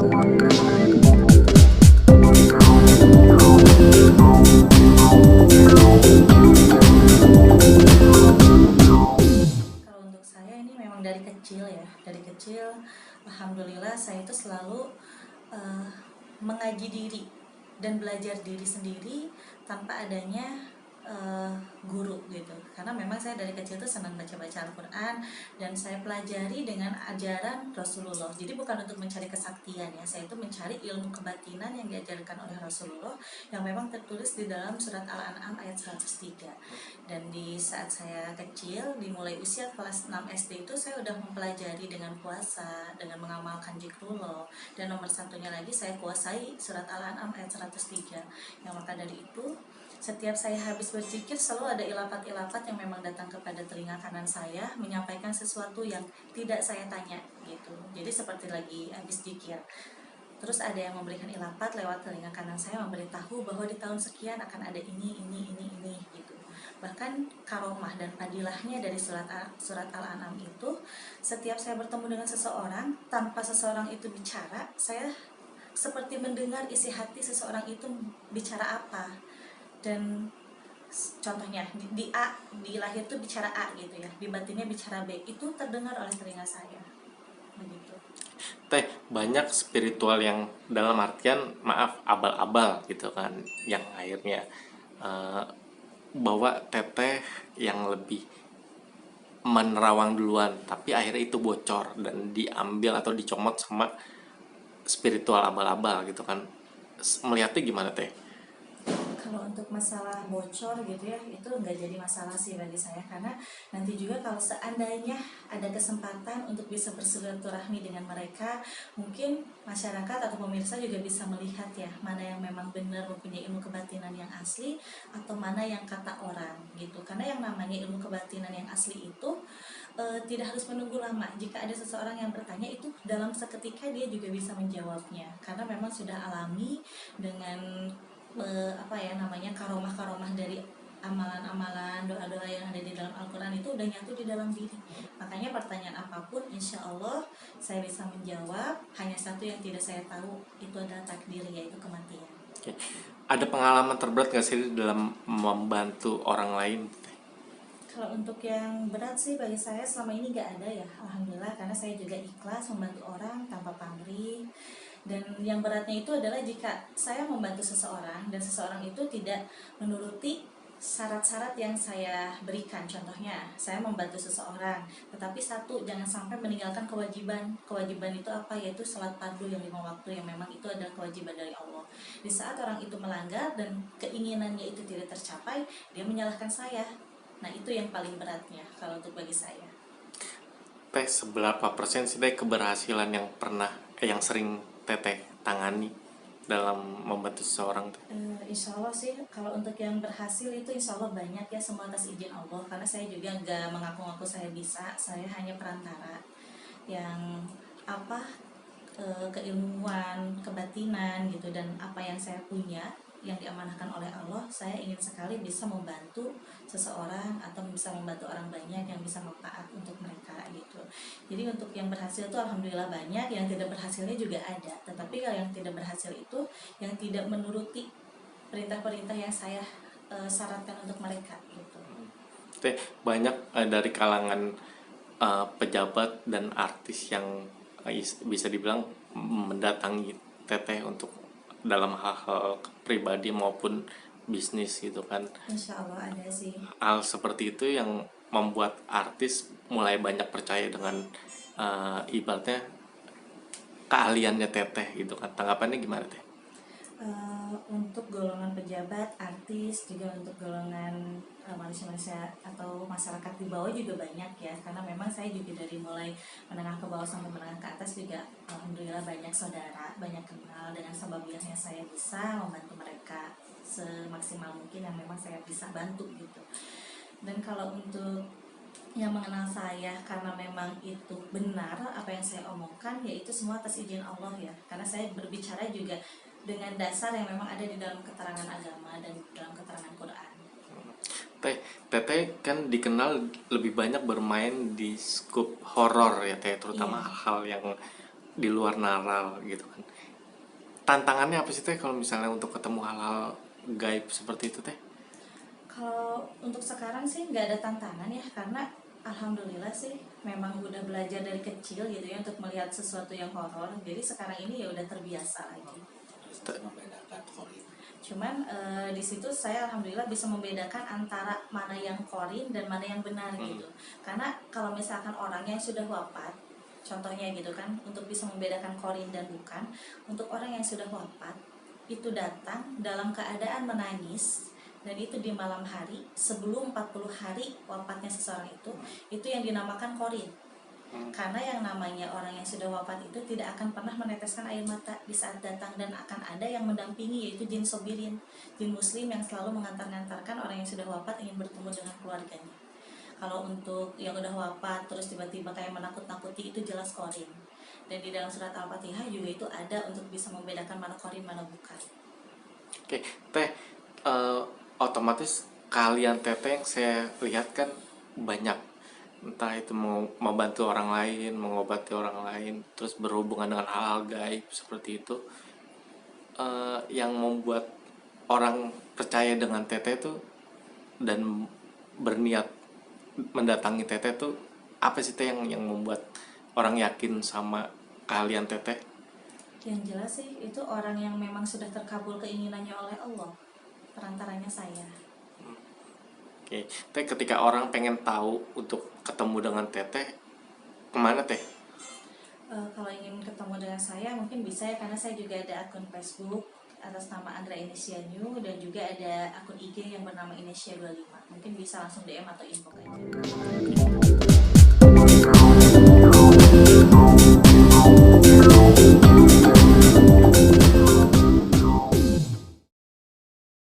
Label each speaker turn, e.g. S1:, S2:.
S1: Kalau untuk saya ini memang dari kecil ya, dari kecil alhamdulillah saya itu selalu eh, mengaji diri dan belajar diri sendiri tanpa adanya guru gitu. Karena memang saya dari kecil tuh senang baca-baca Al-Quran dan saya pelajari dengan ajaran Rasulullah. Jadi bukan untuk mencari kesaktian ya, saya itu mencari ilmu kebatinan yang diajarkan oleh Rasulullah yang memang tertulis di dalam surat Al-An'am ayat 103. Dan di saat saya kecil, dimulai usia kelas 6 SD itu saya udah mempelajari dengan puasa, dengan mengamalkan zikrullah, dan nomor satunya lagi saya kuasai surat Al-An'am ayat 103. Yang maka dari itu setiap saya habis berzikir selalu ada ilapat-ilapat yang memang datang kepada telinga kanan saya menyampaikan sesuatu yang tidak saya tanya gitu. Jadi seperti lagi habis zikir, terus ada yang memberikan ilapat lewat telinga kanan saya memberitahu bahwa di tahun sekian akan ada ini gitu. Bahkan karomah dan padilahnya dari surat Al-An'am itu, setiap saya bertemu dengan seseorang tanpa seseorang itu bicara, saya seperti mendengar isi hati seseorang itu bicara apa. Dan contohnya di lahir tuh bicara A gitu ya, di batinnya bicara B, itu terdengar oleh telinga saya begitu.
S2: Teh, banyak spiritual yang dalam artian maaf abal-abal gitu kan, yang akhirnya eh, bawa teteh yang lebih menerawang duluan, tapi akhirnya itu bocor dan diambil atau dicomot sama spiritual abal-abal gitu kan. Melihatnya gimana teh?
S1: Kalau untuk masalah bocor gitu ya, itu nggak jadi masalah sih bagi saya, karena nanti juga kalau seandainya ada kesempatan untuk bisa bersilaturahmi dengan mereka, mungkin masyarakat atau pemirsa juga bisa melihat ya mana yang memang benar mempunyai ilmu kebatinan yang asli atau mana yang kata orang gitu. Karena yang namanya ilmu kebatinan yang asli itu tidak harus menunggu lama. Jika ada seseorang yang bertanya, itu dalam seketika dia juga bisa menjawabnya, karena memang sudah alami dengan apa ya namanya, karomah-karomah dari amalan-amalan, doa-doa yang ada di dalam Al-Quran itu udah nyatu di dalam diri. Makanya pertanyaan apapun insya Allah saya bisa menjawab. Hanya satu yang tidak saya tahu, itu adalah takdir, yaitu kematian.
S2: Oke. Ada pengalaman terberat nggak sih dalam membantu orang lain?
S1: Kalau untuk yang berat sih bagi saya selama ini nggak ada ya, alhamdulillah, karena saya juga ikhlas membantu orang tanpa pamrih. Dan yang beratnya itu adalah jika saya membantu seseorang dan seseorang itu tidak menuruti syarat-syarat yang saya berikan. Contohnya, saya membantu seseorang, tetapi satu, jangan sampai meninggalkan kewajiban. Kewajiban itu apa? Yaitu salat fardu yang 5 waktu, yang memang itu adalah kewajiban dari Allah. Di saat orang itu melanggar dan keinginannya itu tidak tercapai, dia menyalahkan saya. Nah, itu yang paling beratnya kalau untuk bagi saya.
S2: Teh, seberapa persen sih teh keberhasilan yang pernah yang sering teteh tangani dalam membantu seseorang teh?
S1: Insya Allah sih kalau untuk yang berhasil itu insya Allah banyak ya, semua atas izin Allah, karena saya juga nggak mengaku-ngaku saya bisa, saya hanya perantara yang apa, keilmuan, kebatinan gitu, dan apa yang saya punya yang diamanahkan oleh Allah, saya ingin sekali bisa membantu seseorang atau bisa membantu orang banyak yang bisa manfaat untuk mereka gitu. Jadi untuk yang berhasil itu alhamdulillah banyak, yang tidak berhasilnya juga ada. Tetapi kalau yang tidak berhasil itu yang tidak menuruti perintah-perintah yang saya syaratkan untuk mereka gitu.
S2: Teh, banyak dari kalangan pejabat dan artis yang bisa dibilang mendatangi teteh untuk dalam hal-hal pribadi maupun bisnis gitu kan.
S1: Insya Allah ada sih.
S2: Hal seperti itu yang membuat artis mulai banyak percaya dengan ibaratnya keahliannya teteh gitu kan. Tanggapannya gimana teh?
S1: Untuk golongan pejabat, artis, juga untuk golongan manusia-manusia atau masyarakat di bawah juga banyak ya, karena memang saya juga dari mulai menengah ke bawah sampai menengah ke atas juga alhamdulillah banyak saudara, banyak kenal, dengan sebabnya saya bisa membantu mereka semaksimal mungkin yang memang saya bisa bantu gitu. Dan kalau untuk yang mengenal saya karena memang itu benar apa yang saya omongkan, yaitu semua atas izin Allah ya, karena saya berbicara juga dengan dasar yang memang ada di dalam keterangan agama dan dalam keterangan Quran.
S2: Teteh kan dikenal lebih banyak bermain di skup horor ya teh, terutama
S1: Iya.
S2: hal yang di luar nalar gitu kan. Tantangannya apa sih teh kalau misalnya untuk ketemu hal-hal gaib seperti itu teh?
S1: Kalau untuk sekarang sih nggak ada tantangan ya, karena alhamdulillah sih memang udah belajar dari kecil gitu ya untuk melihat sesuatu yang horor. Jadi sekarang ini ya udah terbiasa lagi. Cuman di situ saya alhamdulillah bisa membedakan antara mana yang korin dan mana yang benar gitu. Karena kalau misalkan orangnya yang sudah wafat, contohnya gitu kan, untuk bisa membedakan korin dan bukan, untuk orang yang sudah wafat itu datang dalam keadaan menangis, dan itu di malam hari sebelum 40 hari wafatnya seseorang itu yang dinamakan korin. Karena yang namanya orang yang sudah wafat itu tidak akan pernah meneteskan air mata di saat datang, dan akan ada yang mendampingi, yaitu jin sobirin, jin muslim yang selalu mengantar-ngantarkan orang yang sudah wafat ingin bertemu dengan keluarganya. Kalau untuk yang udah wafat terus tiba-tiba kayak menakut-nakuti, itu jelas korin. Dan di dalam surat Al-Fatihah juga itu ada untuk bisa membedakan mana korin mana bukan.
S2: Oke, teh, otomatis kalian teteh yang saya lihat kan banyak, entah itu mau membantu orang lain, mengobati orang lain, terus berhubungan dengan hal-hal gaib seperti itu. Yang membuat orang percaya dengan teteh itu dan berniat mendatangi teteh tuh apa sih teh yang membuat orang yakin sama kalian teteh?
S1: Yang jelas sih itu orang yang memang sudah terkabul keinginannya oleh Allah, perantaranya saya.
S2: Oke, teh ketika orang pengen tahu untuk ketemu dengan teteh kemana teh?
S1: Kalau ingin ketemu dengan saya mungkin bisa ya, karena saya juga ada akun Facebook atas nama Andra Inesia New, dan juga ada akun IG yang bernama Inesia 25. Mungkin bisa langsung DM atau info aja.